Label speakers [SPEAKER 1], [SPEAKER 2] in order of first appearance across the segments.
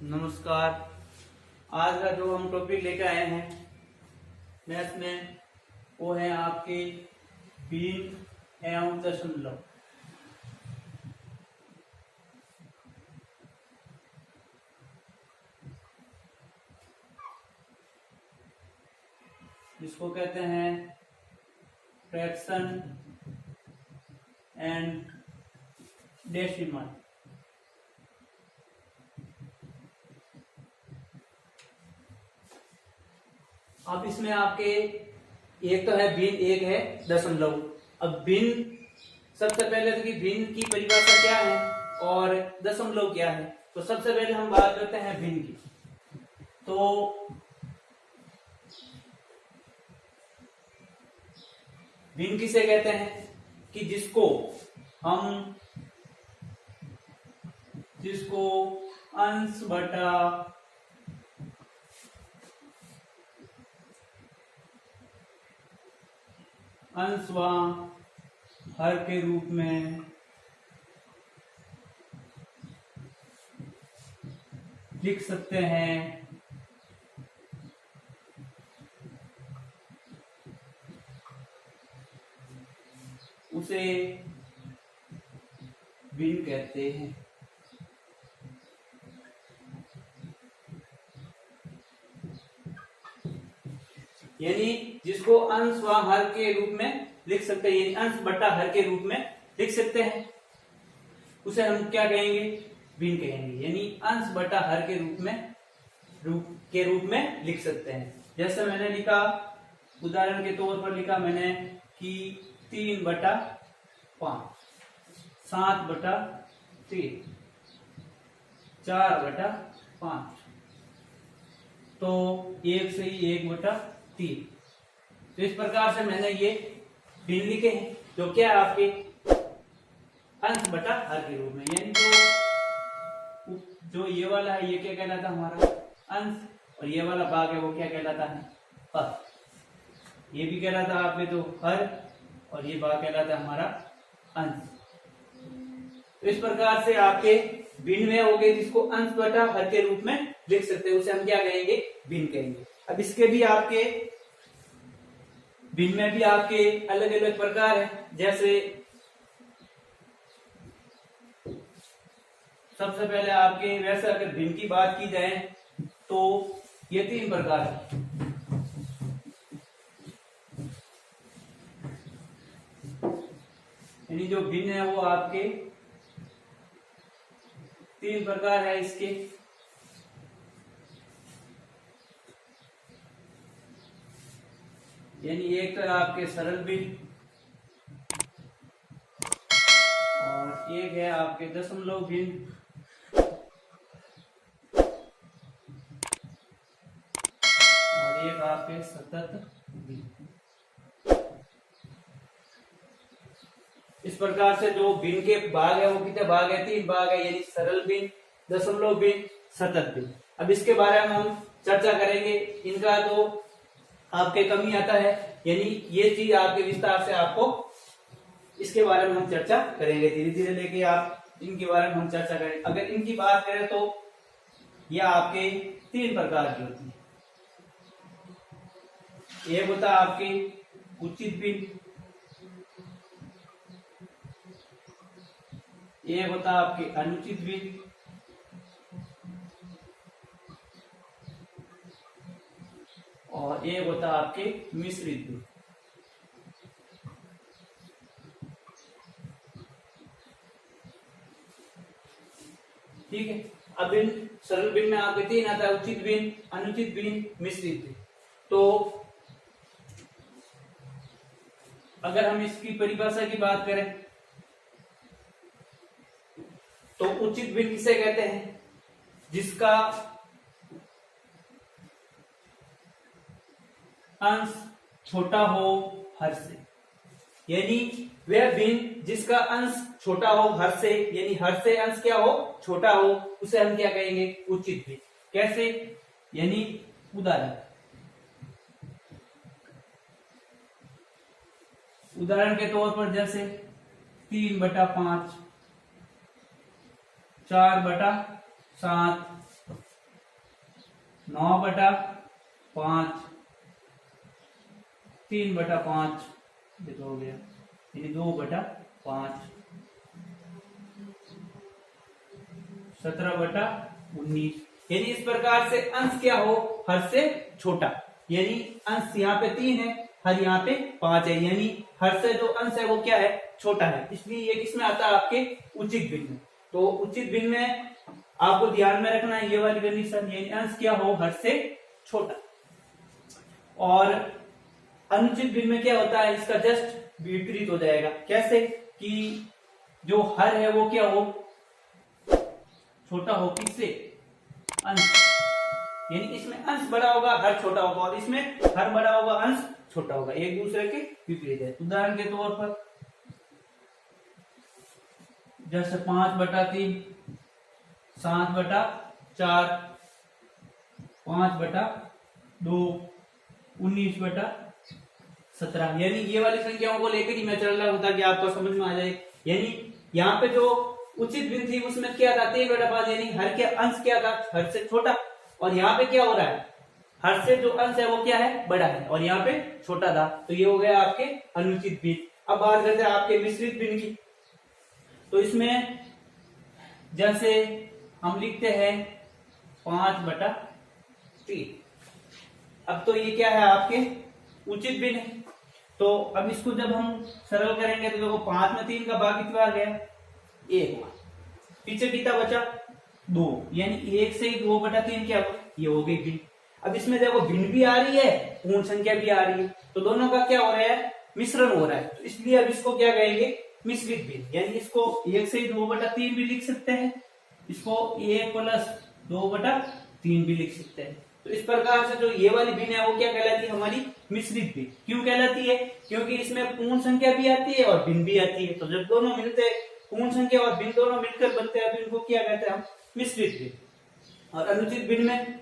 [SPEAKER 1] नमस्कार। आज का जो हम टॉपिक लेकर आए हैं मैथ में वो है आपके भिन्न एवं दशमलव। जिसको कहते हैं फ्रैक्शन एंड डेसिमल। अब इसमें आपके एक तो है भिन्न, एक है दशमलव। अब भिन्न सबसे पहले तो कि भिन्न की परिभाषा क्या है और दशमलव क्या है। तो सबसे पहले हम बात करते हैं भिन्न की। तो भिन्न किसे कहते हैं कि जिसको अंश बटा अंश व हर के रूप में लिख सकते हैं, उसे भिन्न कहते हैं। यानी जिसको अंश व हर के रूप में लिख सकते हैं, यानी अंश बटा हर के रूप में लिख सकते हैं, उसे हम क्या कहेंगे? भिन्न कहेंगे। यानी अंश बटा हर के रूप में लिख सकते हैं। जैसे मैंने लिखा, उदाहरण के तौर पर लिखा मैंने कि 3/5, 7/3, 4/5, तो 1 से ही 1/3। तो इस प्रकार से मैंने ये भिन्न लिखे हैं, जो क्या है आपके अंश बटा हर के रूप में। यानी तो जो ये वाला है ये क्या कहलाता है? हमारा अंश। और ये वाला भाग है वो क्या कहलाता है? हर। ये भी कहलाता है आपके तो हर, और ये भाग कहलाता है हमारा अंश। तो इस प्रकार से आपके भिन्न में हो गए, जिसको अंश बटा हर के रूप में लिख सकते हैं, उसे हम क्या कहेंगे? भिन्न कहेंगे। अब इसके भी आपके भिन्न में भी आपके अलग अलग प्रकार है। जैसे सबसे पहले आपके वैसे अगर भिन्न की बात की जाए तो ये 3 प्रकार है। यानी जो भिन्न है वो आपके 3 प्रकार है इसके। यानी एक तो आपके सरल भिन्न, और एक है आपके दशमलव भिन्न, और एक आपके सतत भिन्न। इस प्रकार से जो भिन्न के भाग है वो कितने भाग है? 3 भाग है। यानी सरल भिन्न, दशमलव भिन्न, सतत भिन्न। अब इसके बारे में हम चर्चा करेंगे। इनका तो आपके कम ही आता है, यानी ये चीज आपके विस्तार से आपको इसके बारे में हम चर्चा करेंगे। धीरे धीरे लेके आप इनके बारे में हम चर्चा करेंगे। अगर इनकी बात करें तो ये आपके 3 प्रकार की होती है। एक होता है आपके उचित भिन्न, एक होता है आपके अनुचित भिन्न, और एक होता है आपके मिश्रित भिन्न। ठीक है। अब इन सरल भिन्न में आपके 3 आता है: उचित भिन्न, अनुचित भिन्न, मिश्रित भिन्न। तो अगर हम इसकी परिभाषा की बात करें तो उचित भिन्न किसे कहते हैं? जिसका अंश छोटा हो हर से। यानी वह भिन्न जिसका अंश छोटा हो हर से, यानी हर से अंश क्या हो? छोटा हो, उसे हम क्या कहेंगे? उचित भिन्न। कैसे? यानी उदाहरण के तौर पर जैसे 3/5, 4/7, 9/5, 3/5, ये तो हो गया, यानी 2/5, 17/19। यानी इस प्रकार से अंश क्या हो, हर से छोटा। यानी अंश यहाँ पे 3 है, हर यहाँ पे 5 है, यानी हर से जो अंश है वो क्या है, छोटा है। इसलिए ये किसमें आता है, आपके उचित भिन्न में। तो उचित भिन्न में आपको ध्यान में रखना है ये वाली कंडीशन, यानी अंश क्या हो, हर से छोटा। और अनुचित भिन्न में क्या होता है, इसका जस्ट विपरीत हो जाएगा। कैसे कि जो हर है वो क्या हो, छोटा हो, किससे, अंश। यानी इसमें अंश बड़ा होगा, हर छोटा होगा, और इसमें हर बड़ा होगा, अंश छोटा होगा, एक दूसरे के विपरीत है। उदाहरण के तौर पर जैसे 5/3, 7/4, 5/2, 19/17। यानी ये वाली संख्याओं को लेकर ही मैं चल रहा हूं ताकि आपको समझ में आ जाए। यानी यहाँ पे जो उचित भिन्न थी उसमें क्या था, 3/5, यानी हर के अंश क्या था, हर से छोटा। और यहाँ पे क्या हो रहा है, हर से जो अंश है वो क्या है, बड़ा है, और यहाँ पे छोटा था। तो ये हो गया आपके अनुचित भिन्न। अब बात करते हैं आपके मिश्रित भिन्न की। तो इसमें जैसे हम लिखते हैं 5/3। अब तो ये क्या है, आपके उचित भिन्न है। तो अब इसको जब हम सरल करेंगे तो देखो 5 में 3 का भाग कितना आ गया, 1। पीछे कितना बचा, 2, यानी 1 से ही 2/3 क्या हुआ, ये हो गई भिन्न। अब इसमें देखो भिन्न भी आ रही है, पूर्ण संख्या भी आ रही है, तो दोनों का क्या हो रहा है, मिश्रण हो रहा है। तो इसलिए अब इसको क्या कहेंगे, मिश्रित भिन्न। यानी इसको 1 से ही 2/3 भी लिख सकते हैं, इसको 1 + 2/3 भी लिख सकते हैं। तो इस प्रकार से जो ये वाली भिन्न है वो क्या कहलाती है, हमारी मिश्रित भिन्न। क्यों कहलाती है, क्योंकि इसमें पूर्ण संख्या भी आती है और भिन्न भी आती है। तो जब दोनों मिलते हैं, पूर्ण संख्या और भिन्न दोनों मिलकर बनते हैं, तो इनको क्या कहते हैं हम, मिश्रित भिन्न। और अनुचित भिन्न में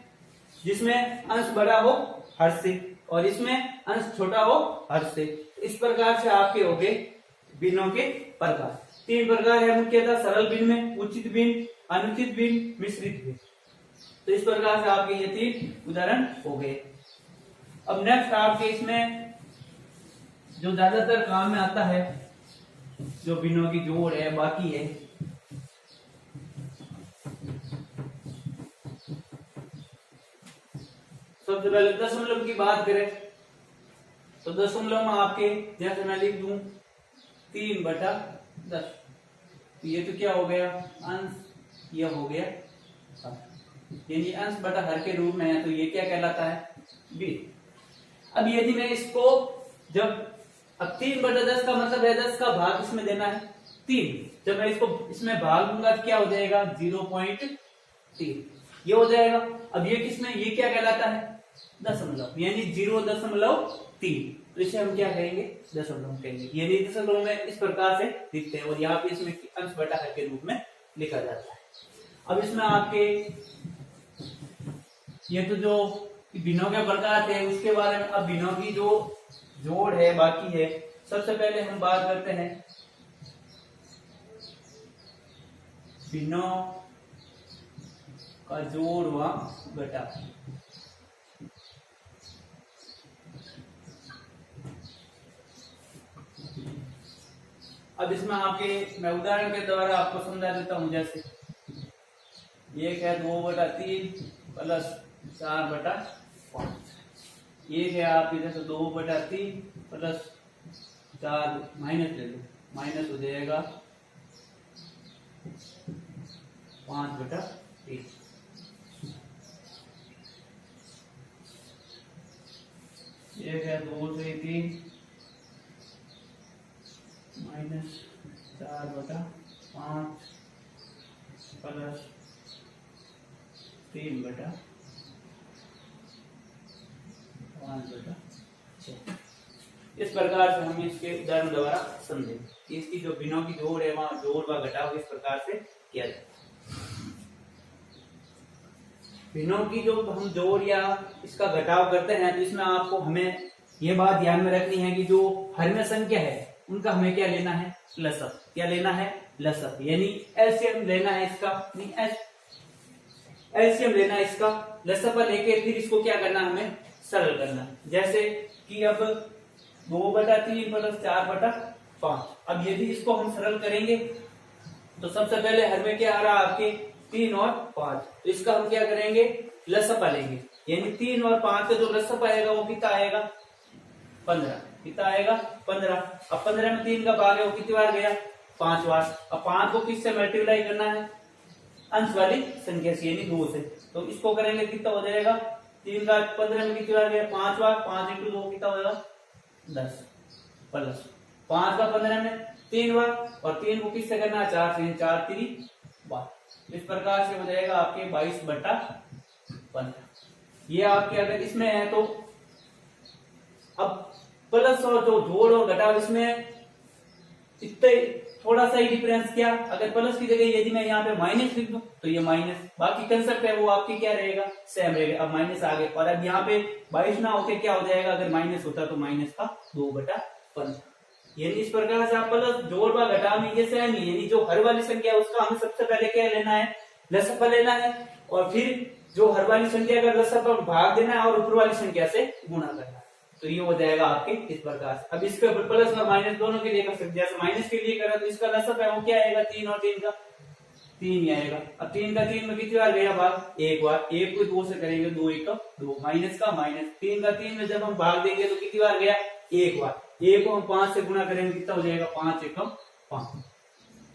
[SPEAKER 1] जिसमें अंश बड़ा हो हर से और इसमें अंश छोटा हो हर से। इस प्रकार से आपके हो गए भिन्नों के प्रकार। 3 प्रकार है मुख्यतः, सरल भिन्न में, उचित भिन्न, अनुचित भिन्न, मिश्रित भिन्न। तो इस प्रकार से आपके ये 3 उदाहरण हो गए। अब नेक्स्ट आपके इसमें जो ज्यादातर काम में आता है, जो भिन्नों की जोड़ है, बाकी है, सबसे पहले दशमलव की बात करें तो दशमलव में आपके जैसे मैं लिख दूं 3/10। तो ये तो क्या हो गया, अंश, ये हो गया, यानी अंश बटा हर के रूप में है, तो ये क्या कहलाता है, भिन्न। अब यदि मैं इसको अब 3/10 का मतलब है 10 का भाग इसमें देना है 3। जब मैं इसको इसमें भाग दूंगा तो क्या हो जाएगा, 0.3 ये हो जाएगा। अब ये किसमें, ये क्या कहलाता है, दशमलव, यानी 0.3। तो इसे हम क्या कहेंगे, दशमलव कहेंगे। यानी दशमलव में इस प्रकार से लिखते हैं, और यहाँ पे इसमें अंश बटा हर के रूप में लिखा जाता है। अब इसमें आपके ये तो जो भिन्नों के प्रकार थे उसके बारे में। अब भिन्नों की जो जोड़ है बाकी है, सबसे पहले हम बात करते हैं भिन्नों का जोड़ व घटा। अब इसमें आपके मैं उदाहरण के द्वारा आपको समझा देता हूं। जैसे एक है 2/3 + 4/5। एक है आपके जैसे 2/3 + 4 माइनस ले लो, माइनस हो जाएगा 5/3। एक है 2 से 3 -4/5 + 3/5/6। इस प्रकार से हम इसके उदाहरण द्वारा समझें कि इसकी जो भिन्नों की जोड़ है वहां जोड़ व घटाव इस प्रकार से किया जाता है। भिन्नों की जो हम जोड़ या इसका घटाव करते हैं तो इसमें आपको हमें ये बात ध्यान में रखनी है कि जो हर में संख्या है उनका हमें क्या लेना है, लसअप। क्या लेना है, लसअप, यानी एलसीएम लेना है इसका। नहीं एलसीएम लेना है इसका, लसपा लेके फिर इसको क्या करना है, हमें सरल करना है। जैसे कि अब 2/3 प्लस 4/5। अब यदि इसको हम सरल करेंगे तो सबसे पहले हर में क्या आ रहा है आपके 3 और 5, तो इसका हम क्या करेंगे, लसपा लेंगे। यानी 3 और 5 का जो लसपा आएगा वो कितना आएगा, 15। कितना आएगा, 15। अब 15 में 3 का भाग है वो कितनी बार गया, 5 बार। अब 5 को किससे मल्टीप्लाई करना है, अंश वाली संख्या से यानी 2 से। तो इसको करेंगे कितना हो जाएगा, 3 का 15 में कितनी बार गया, 5 बार। 5 इंटू 2 कितना होगा, 10 प्लस 5 का 15 में 3 बार, और 3 को किससे करना है, 4 से, 4 3 12। इस प्रकार से हो जाएगा आपके 22/15। ये आपके अगर इसमें है तो अब प्लस और जो जोड़ और घटाव इसमें इतने थोड़ा सा ही डिफरेंस, क्या अगर प्लस की जगह यदि मैं यहाँ पे माइनस लिख दूं तो ये माइनस, बाकी कंसेप्ट है वो आपकी क्या रहेगा, सेम रहेगा। अब माइनस आ गए, और अब यहाँ पे 22 ना होके क्या हो जाएगा, अगर माइनस होता तो माइनस का 2/15। यानी इस प्रकार से आप प्लस जोड़ व घटाव में ये सेम ही, यानी जो हर वाली संख्या है उसका हमें सबसे पहले क्या लेना है, लसपा लेना है, और फिर जो हर वाली संख्या का लसपा भाग देना है और ऊपर वाली संख्या से गुणा करना है। तो ये हो जाएगा आपके इस प्रकार से। अब इसके प्लस और माइनस दोनों के लिए कर सकते, जैसे माइनस के लिए करा तो इसका लसपा है वो क्या आएगा, 3 और 3 का 3 ही आएगा। अब 3 का 3 में कितनी बार गया भाग, एक बार। 1 को 2 से करेंगे, 2 1 का 2, माइनस का माइनस। 3 का 3 में जब हम भाग देंगे तो कितनी बार गया, एक बार। 1 को हम 5 से गुणा करेंगे, कितना हो जाएगा, 5 1 5।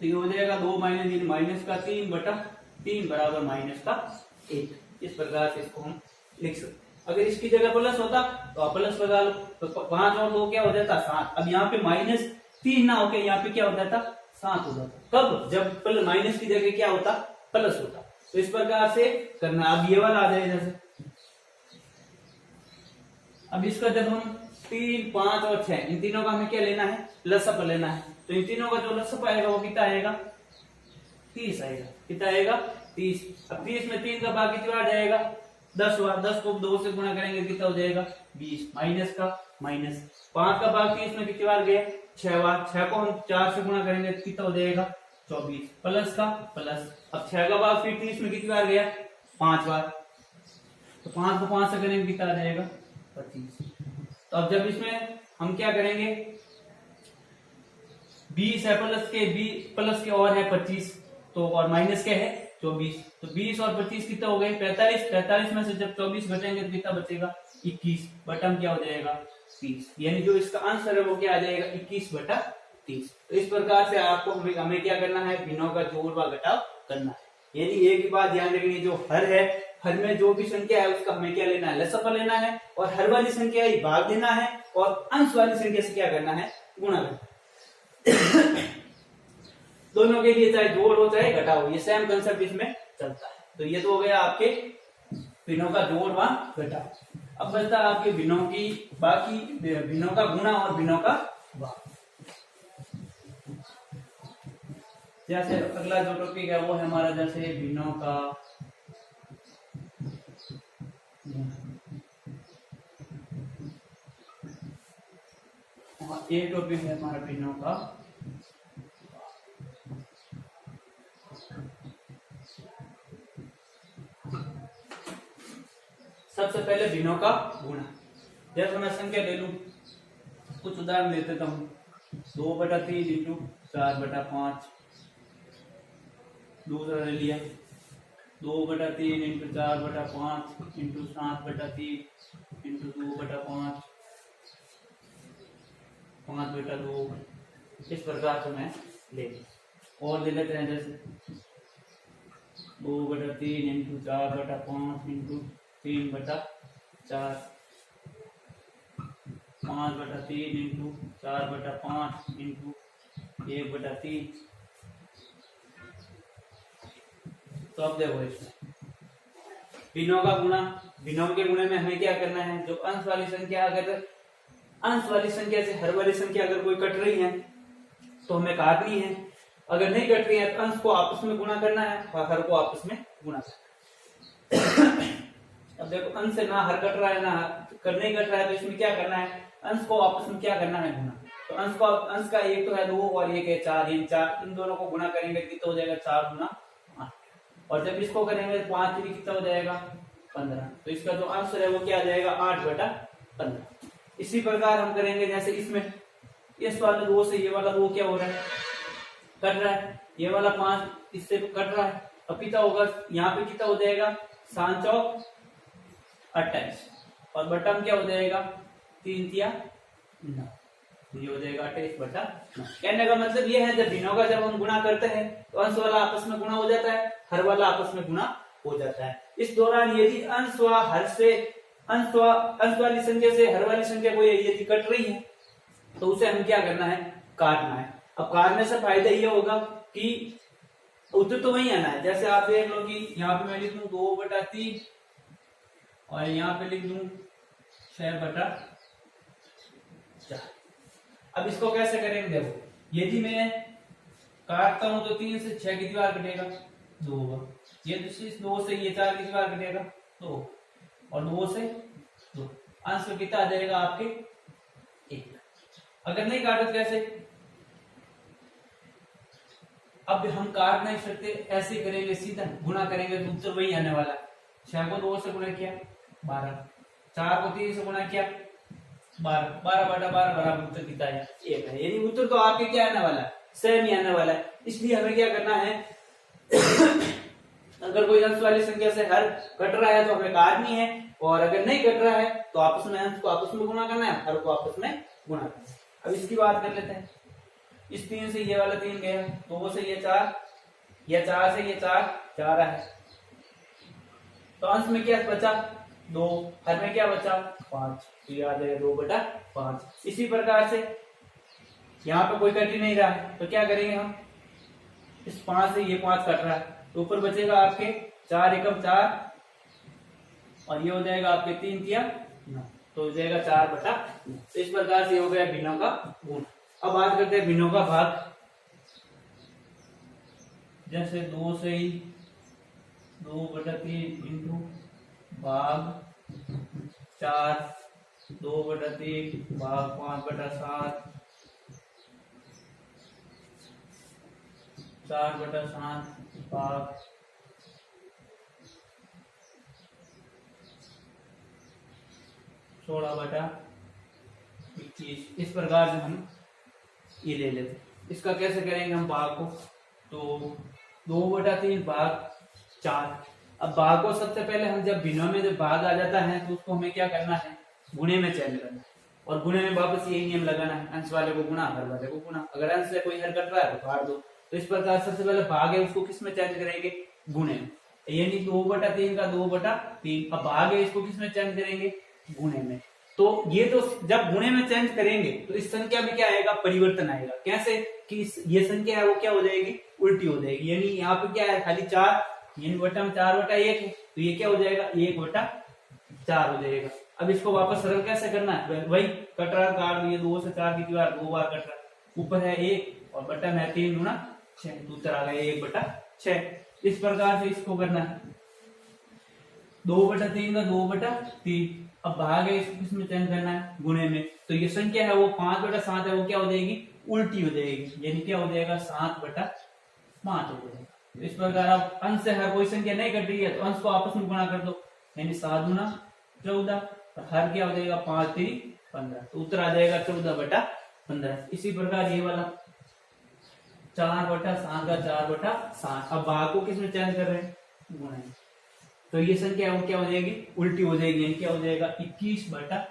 [SPEAKER 1] तो ये हो जाएगा 2 माइनस माइनस का 3/3 बराबर माइनस का 1। इस प्रकार से इसको हम लिख सकते। अगर इसकी जगह प्लस होता तो आप प्लस लगा लो, तो 5 और 2 क्या हो जाता, 7। अब यहाँ पे -3 ना होके यहाँ पे क्या हो जाता, 7 हो जाता। कब, जब माइनस की जगह क्या होता, प्लस होता। तो इस प्रकार से करना। अब ये वाला आ जाएगा जैसे, अब इसका जब हम 3 5 और 6 इन तीनों का हमें क्या लेना है, लसप लेना है। तो इन तीनों का जो लसप आएगा वो कितना आएगा, 30 आएगा। कितना आएगा, 30। अब 30 में 3 का भाग कितनी बार जाएगा, 10 बार। 10 को 2 से गुणा करेंगे कितना हो जाएगा, 20। माइनस का माइनस। 5 का भाग 30 में कितनी बार गया, 6 बार। 6 को हम 4 से गुणा करेंगे कितना हो जाएगा, 24। प्लस का प्लस। अब 6 का भाग फिर 30 में कितनी बार गया, 5 बार। तो 5 को 5 से करेंगे कितना आ जाएगा, 25। तो अब जब इसमें हम क्या करेंगे, 20 है प्लस के और है 25, तो और माइनस के है 24। तो 20 और 25 कितना हो गए, 45। 45 में से जब 24 घटेंगे तो कितना बचेगा, 21। बटन क्या हो जाएगा, 30। यानी जो इसका आंसर है वो क्या आ जाएगा, 21/30। तो इस प्रकार से आपको हमें क्या करना है, भिन्नों का जोड़ व घटाव करना है। यानी एक ही बात ध्यान रखनी, जो हर है, हर में जो भी संख्या है उसका हमें क्या लेना है, लसपा लेना है, और हर वाली संख्या ही भाग देना है, और अंश वाली संख्या से क्या करना है, गुणा करना है। दोनों के लिए चाहे जोड़ हो चाहे घटाव हो, ये सेम कंसेप्ट इसमें चलता है। तो ये तो हो गया आपके भिन्नों का जोड़ व घटाव। अब बचता है आपके भिन्नों की, बाकी भिन्नों का गुणा और भिन्नों का भाग। जैसे अगला जो टॉपिक है वो है हमारा जैसे भिन्नों का एक टॉपिक है हमारा भिन्नों का। सबसे पहले भिन्नों का गुणा। जैसे मैं संख्या ले लूं, कुछ उदाहरण लेते तो हूं, 2/3 इंटू 4/5। दूसरा ले लिया 2/3 इंटू 4/5 इंटू 7/3 इंटू 2/5 5/2। इस प्रकार से मैं ले और ले लेते हैं, जैसे 2/3 इंटू 4/5 इंटू 3/4 5/3 इंटू 4/5 इंटू 1/3। तो अब देखो इसमें भिन्नों का गुणा। भिन्नों के गुणे में हमें क्या करना है, जो अंश वाली संख्या, अगर अंश वाली संख्या से हर वाली संख्या अगर कोई कट रही है तो हमें काटनी है, अगर नहीं कट रही है तो अंश को आपस में गुणा करना है और हर को आपस में गुणा करना है। अब देखो अंश से ना हर कट रहा है ना नहीं कट रहा है, तो इसमें क्या करना है, अंश को आपस में क्या करना है, गुणा। तो अंश का एक तो है 2 और एक है 4, इन दोनों को गुणा करेंगे कितना हो जाएगा, 4 गुना 8। और जब इसको करेंगे 5 3 कितना हो जाएगा 15। तो इसका जो आंसर है वो क्या आ जाएगा 8/15। इसी प्रकार हम करेंगे जैसे इसमें इस वाले 2 से ये वाला 2 क्या हो रहा है कट रहा है, ये वाला 5 इससे कट रहा है। अब कितना होगा यहाँ पे कितना हो जाएगा 7 चौक 28 और बटा में क्या हो जाएगा 3 तिया 9, ये हो जाएगा 28/9। कहने का मतलब ये है जब भिन्नों का जब हम गुणा करते हैं तो अंश वाला आपस में गुणा हो जाता है, हर वाला आपस में गुणा हो जाता है। इस दौरान यदि अंश व हर से अंश वाली संख्या से हर वाली संख्या को यदि कट रही है तो उसे हम क्या करना है काटना है। अब काटने से फायदा ये होगा कि उत्तर तो वही आना है। जैसे आप देख लो कि यहाँ पे मैं लिख दूं 2/3 और यहाँ पे लिख दूं 6/4। अब इसको कैसे करेंगे देखो, यदि मैं काटता हूं तो 3 से 6 कितनी बार कटेगा 2 होगा, ये 2 से ये 4 कितनी बार कटेगा 2 और 2 से 2, आंसर कितना आ जाएगा आपके 1। अगर नहीं काटो तो कैसे, अब हम काट नहीं सकते, ऐसे करेंगे सीधा गुणा करेंगे तो उत्तर वही आने वाला है। 6 को 2 से गुणा किया 12, 4 को 3 से गुणा किया 12, 12/12 बराबर उत्तर कितना है 1 है। यानी उत्तर तो आपके क्या आने वाला है सेम ही आने वाला है। इसलिए हमें क्या करना है अगर कोई अंश वाली संख्या से हर कट रहा है तो हमें काटनी है, और अगर नहीं कट रहा है तो आपस में अंश को आपस में गुणा करना है, हर को आपस में गुणा करना है। अब इसकी बात कर लेते हैं। इस 3 से ये वाला 3 गया, 2 से ये 4, या 4 से ये 4 है, तो अंश में क्या बचा 2, हर में क्या बचा 5, तो ये आ जाएगा 2/5। इसी प्रकार से यहाँ पे कोई कट ही नहीं रहा है तो क्या करेंगे हम, इस 5 से ये 5 कट रहा है तो ऊपर बचेगा आपके 4 एकम 4 और ये हो जाएगा आपके 3 तिया 9, तो हो जाएगा 4/9। तो इस प्रकार से हो गया भिन्नों का गुण। अब बात करते हैं भिन्नों का भाग। जैसे 2 से 2/3 इंटू भाग 4, 2/3 भाग 5/7, 4/7 भाग 16/21। इस प्रकार से हम ये ले लेते हैं। इसका कैसे करेंगे हम भाग को, तो 2/3 भाग 4। अब भाग को सबसे पहले हम जब भिन्नों में जब भाग आ जाता है तो उसको हमें क्या करना है गुणे में चेंज करना है, और गुणे में वापस यही नियम लगाना है, अंश वाले को गुणा हर वाले को गुणा। अगर अंश से कोई हर कट रहा है तो काट दो। तो इस प्रकार सबसे पहले भाग है उसको किस में चेंज करेंगे गुणे में, यानी 2/3 का 2/3। अब भाग है इसको किस में चेंज करेंगे गुणे में। तो ये तो जब गुणे में चेंज करेंगे तो इस संख्या में क्या आएगा परिवर्तन आएगा। कैसे कि ये संख्या है वो क्या हो जाएगी उल्टी हो जाएगी। यानी यहाँ पे क्या है खाली 4, यानी बटा में 4/1 है, तो ये क्या हो जाएगा 1/4 हो जाएगा। अब इसको वापस सरल कैसे करना है, वही कट रहा काट दिए 2 से 4 की बार 2 बार कट रहा, ऊपर है 1 और बटा में 3 गुना 6, तो उत्तर आ गया 1/6। इस प्रकार से इसको करना है 2/3 का 2/3। अब भाग है इसको किसमें चेंज करना है गुणे में, तो ये संख्या है वो 5/7 है वो क्या हो जाएगी उल्टी हो जाएगी, यानी क्या हो जाएगा 7/5 हो जाएगा। तो इस प्रकार अब अंश से हर कोई संख्या नहीं कट रही है तो अंश को आपस में गुणा कर दो, यानी 7 गुना 14 और हर क्या हो जाएगा 5 3 15, तो उत्तर आ जाएगा 14/15। इसी प्रकार ये वाला 4/7 का 4/7। अब भाग को किसमें चेंज कर रहे हैं गुणे, तो ये संख्या वो क्या हो जाएगी उल्टी हो जाएगी, यानी क्या हो जाएगा 21/16।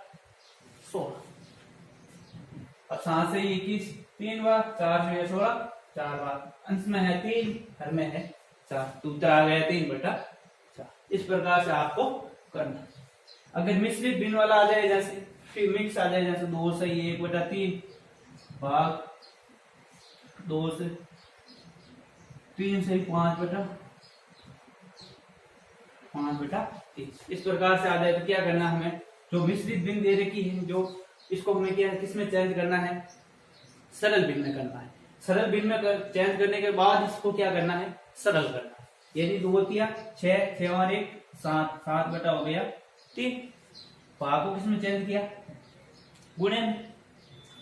[SPEAKER 1] अब 7 से 21 3 बार, 4 से 16 4 बार, अंश में है 3 हर में है 4, तो उत्तर आ गया 3/4। इस प्रकार से आपको करना। अगर मिश्रित भिन्न वाला आ जाए जैसे फिर मिक्स आ जाए जैसे 2 से 1/3 भाग 2 से 3 से 5/3। इस प्रकार से आ जाए तो क्या करना हमें, जो मिश्रित भिन्न दे रखी है जो इसको हमें क्या है किसमें चेंज करना है सरल भिन्न में करना है। सरल भिन्न में चेंज करने के बाद इसको क्या करना है सरल करना है, यानी 2 तिया 6, 6 और 1 7, 7 हो गया 3। भाग को किसमें चेंज किया गुणे में,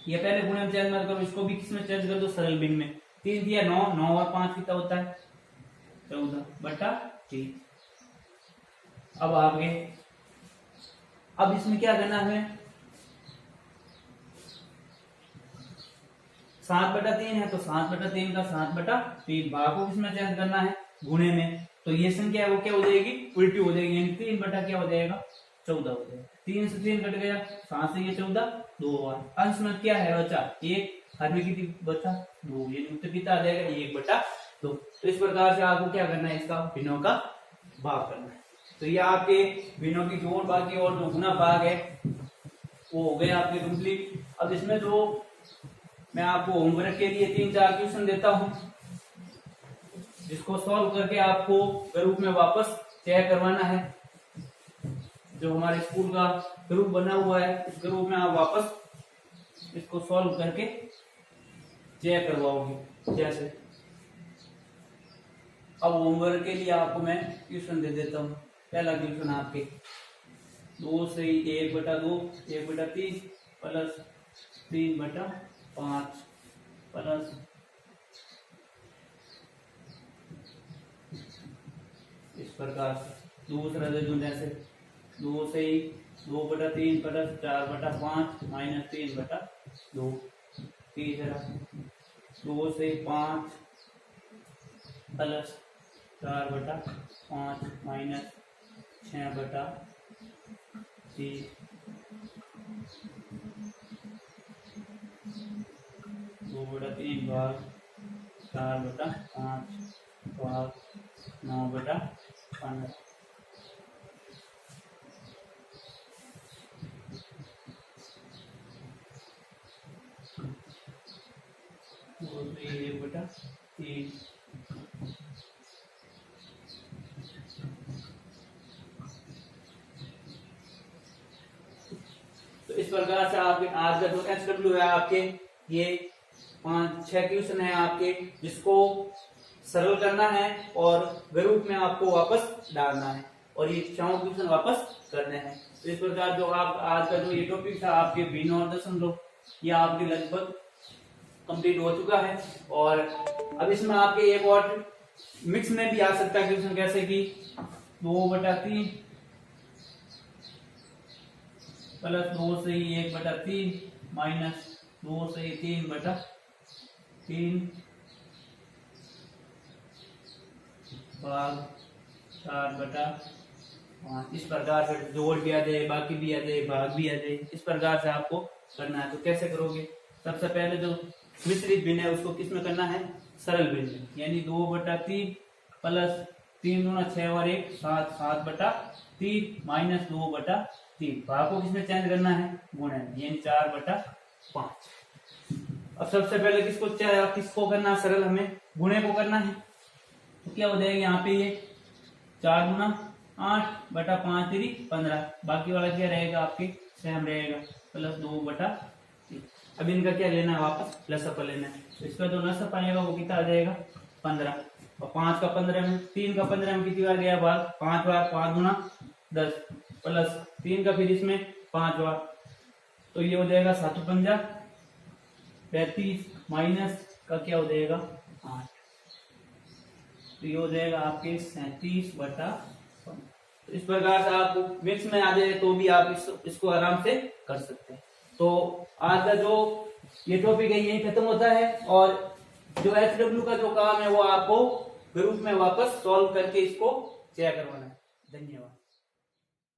[SPEAKER 1] ये पहले गुणे में चेंज मत करो, इसको भी किसमें चेंज कर दो सरल भिन्न में। 3 दिया 9, 9 और 5 कितना होता है 14/3। अब आगे, अब इसमें क्या करना है, 7/3 है तो 7/3 का 7/3 भाग को किसमें चेंज करना है, गुणे में। तो ये संख्या है वो क्या हो जाएगी, उल्टी हो जाएगी, यानी 3 बटा क्या हो जाएगा, 14 हो जाएगा। 3 से 3 कट गया, 7 से ये 14, 2 बार। अंश में क्या है बचा 1, हर में कितनी बचा 2, यानी उत्तर कितना आ जाएगा 1/2। तो इस प्रकार से आपको क्या करना है, इसका भिन्नों का भाग करना है। तो ये आपके भिन्नों की जोड़ बाकी और जो गुना भाग है वो हो गए आपके कंप्लीट। अब इसमें जो मैं आपको होमवर्क के लिए 3-4 क्वेश्चन देता हूं, जिसको सॉल्व करके आपको ग्रुप में वापस चेक करवाना है। जो हमारे स्कूल का ग्रुप बना हुआ है, इस ग्रुप में आप वापस इसको सॉल्व करके चेक करवाओगे जैसे। अब होमवर्क के लिए आपको मैं क्वेश्चन दे देता हूँ। पहला क्वेश्चन आपके 2 से 1/2 1/3 प्लस 3/5 प्लस इस प्रकार से। दूसरा दे दूं जैसे 2 से 2/3 प्लस 4/5 माइनस 3/2। तीसरा 2 से 5 प्लस 4/5 माइनस 6/3। 2/3 भाग 4/5 भाग 9/15। तो 1/3। तो इस प्रकार से आपके आज का जो SW है आपके ये 5-6 क्वेश्चन है आपके, जिसको सरल करना है और ग्रुप में आपको वापस डालना है और ये 4 क्वेश्चन वापस करने हैं। तो इस प्रकार जो आप आज का जो ये टॉपिक था आपके भिन्न और दशमलव, ये आपके लगभग कंप्लीट हो चुका है। और अब इसमें आपके एक और मिक्स में भी आ सकता है क्वेश्चन, कैसे कि 2/3 प्लस 2 से 1/3 माइनस 2 से 3/3 भाग 4/5। इस प्रकार से जोड़ भी आ जाए, बाकी भी आ जाए, भाग भी आ जाए, इस प्रकार से आपको करना है। तो कैसे करोगे, सबसे पहले जो मिश्रित भिन्न है उसको किसमें करना है, सरल भिन्न, यानी 2/3 प्लस 3 दूना 6 और 1 7 7/3 माइनस 2/3 भाग को किसमें चेंज करना है, गुणे में, यानी 4/5। अब सबसे पहले किसको करना है सरल, हमें गुणे को करना है। तो क्या हो जाएगा यहाँ पे, ये 4 गुना 8/5 15, बाकी वाला क्या रहेगा आपके सेम रहेगा, प्लस 2/3। अब इनका क्या लेना है, वापस लसअप लेना है। तो इसका जो लसअप आएगा वो कितना आ जाएगा 15, और 5 का 15 में, 3 का 15 में कितनी बार गया भाग, 5 बार, 5 गुना 10 प्लस 3 का फिर इसमें 5 बार, तो ये हो जाएगा 7×5 35 माइनस का क्या हो जाएगा 8, तो ये हो जाएगा आपके 37/15। तो इस प्रकार से आपको मिक्स में आ जाए तो भी आप इसको आराम से कर सकते हैं। तो आज का जो ये टॉपिक है यही खत्म होता है, और जो SW का जो काम है वो आपको ग्रुप में वापस सॉल्व करके इसको चेक करवाना है। धन्यवाद।